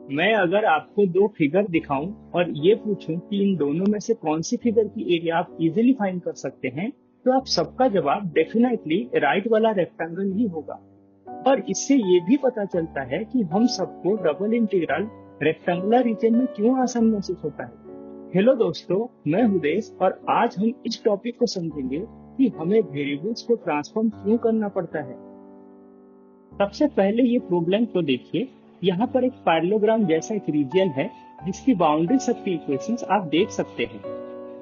मैं अगर आपको दो फिगर दिखाऊं और ये पूछूं कि इन दोनों में से कौन सी फिगर की एरिया आप इजीली फाइंड कर सकते हैं, तो आप सबका जवाब डेफिनेटली राइट वाला रेक्टेंगल ही होगा। और इससे ये भी पता चलता है कि हम सबको डबल इंटीग्रल रेक्टेंगुलर रीजन में क्यों आसान महसूस होता है। हेलो दोस्तों, मैं हुदेश और आज हम इस टॉपिक को समझेंगे कि हमें वेरिएबल्स को ट्रांसफॉर्म क्यों करना पड़ता है। सबसे पहले ये प्रॉब्लम को देखिए। यहाँ पर एक पैरेललोग्राम जैसा एक रीजन है जिसकी बाउंड्री सब की इक्वेशंस आप देख सकते हैं।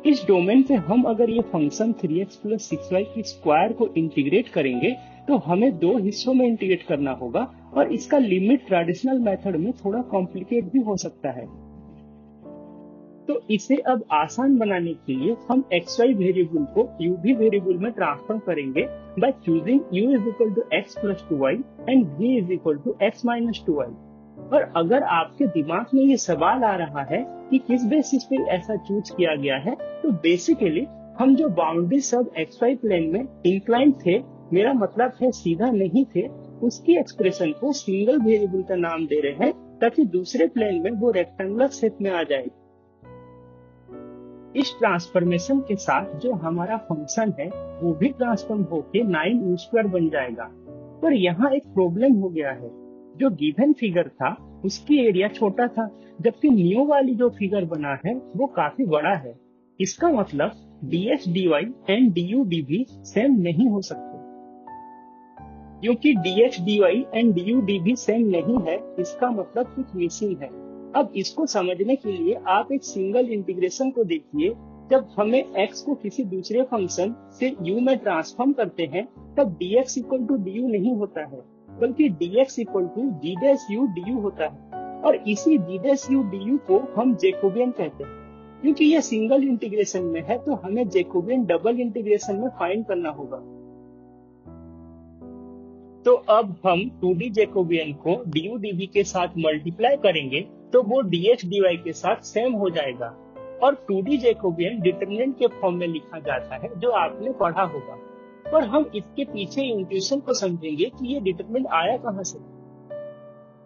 इस डोमेन पे हम अगर ये फंक्शन 3x प्लस 6y की स्क्वायर को इंटीग्रेट करेंगे तो हमें दो हिस्सों में इंटीग्रेट करना होगा और इसका लिमिट ट्रेडिशनल मेथड में थोड़ा कॉम्प्लिकेट भी हो सकता है। तो इसे अब आसान बनाने के लिए हम xy वेरिएबल को u v वेरिएबल में ट्रांसफॉर्म करेंगे by choosing u is equal to x plus 2y and v is equal to x minus 2y। और अगर आपके दिमाग में ये सवाल आ रहा है कि किस बेसिस पे ऐसा चूज किया गया है, तो बेसिकली हम जो बाउंड्री सब xy प्लेन में इंक्लाइन थे, मेरा मतलब है सीधा नहीं थे, उसकी एक्सप्रेशन को सिंगल वेरिएबल का नाम दे रहे हैं ताकि दूसरे प्लेन में वो रेक्टेंगुलर शेप में आ जाए। इस ट्रांसफॉर्मेशन के साथ जो हमारा फंक्शन है वो भी ट्रांसफॉर्म होके 9u² बन जाएगा। पर यहाँ एक प्रॉब्लम हो गया है। जो गिवन फिगर था उसकी एरिया छोटा था, जबकि न्यू वाली जो फिगर बना है वो काफी बड़ा है। इसका मतलब dx dy and du dv same नहीं हो सकते। क्योंकि dx dy and du dv same नहीं है, इसका मतलब कुछ मिसिंग है। अब इसको समझने के लिए आप एक सिंगल इंटीग्रेशन को देखिए। जब हमें x को किसी दूसरे फंक्शन से u में ट्रांसफॉर्म करते हैं तब dx इक्वल टू du नहीं होता है, बल्कि dx equal to g dash u du होता है। और इसी g डैश u du को हम जैकोबियन कहते हैं। क्योंकि ये सिंगल इंटीग्रेशन में है तो हमें जैकोबियन डबल इंटीग्रेशन में फाइंड करना होगा। तो अब हम 2D जैकोबियन को du dv के साथ मल्टीप्लाई करेंगे तो वो dx dy के साथ सेम हो जाएगा। और 2D जैकोबियन डिटरमिनेंट के फॉर्म में लिखा जाता है जो आपने पढ़ा होगा। पर हम इसके पीछे इंट्यूशन को समझेंगे कि ये डिटरमिनेंट आया कहाँ से।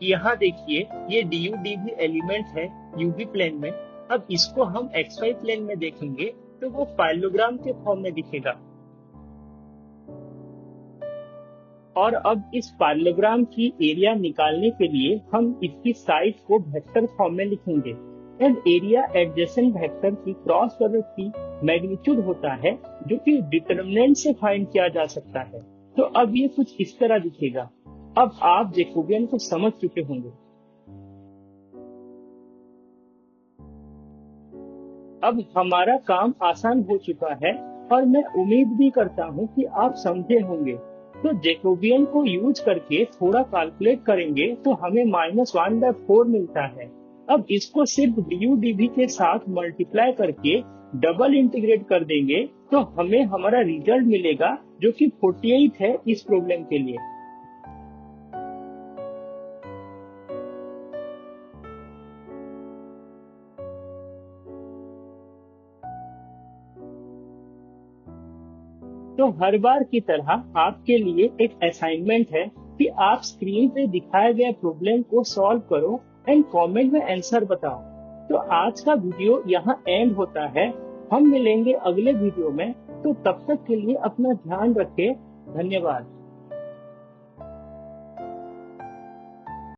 यहाँ देखिए, ये du dv एलिमेंट है uv प्लेन में। अब इसको हम xy प्लेन में देखेंगे तो वो पैरेललोग्राम के फॉर्म में दिखेगा। और अब इस पैरेललोग्राम की एरिया निकालने के लिए हम इसकी साइड को वेक्टर फॉर्म में लिखेंगे। एंड एरिया एडजेसेंट वेक्टर की क्रॉस प्रोडक्ट की मैग्नीट्यूड होता है जो कि डिटरमिनेंट से फाइंड किया जा सकता है। तो अब ये कुछ इस तरह दिखेगा। अब आप जैकोबियन को समझ चुके होंगे। अब हमारा काम आसान हो चुका है और मैं उम्मीद भी करता हूँ कि आप समझे होंगे। तो जैकोबियन को यूज करके थोड़ा कैलकुलेट करेंगे तो हमें -1/4 मिलता है। अब इसको सिर्फ du dv के साथ मल्टीप्लाई करके डबल इंटीग्रेट कर देंगे तो हमें हमारा रिजल्ट मिलेगा जो कि 48 है इस प्रॉब्लम के लिए। तो हर बार की तरह आपके लिए एक असाइनमेंट है कि आप स्क्रीन पे दिखाए गए प्रॉब्लम को सॉल्व करो एंड कमेंट में आंसर बताओ। तो आज का वीडियो यहाँ एंड होता है। हम मिलेंगे अगले वीडियो में। तो तब तक के लिए अपना ध्यान रखें। धन्यवाद।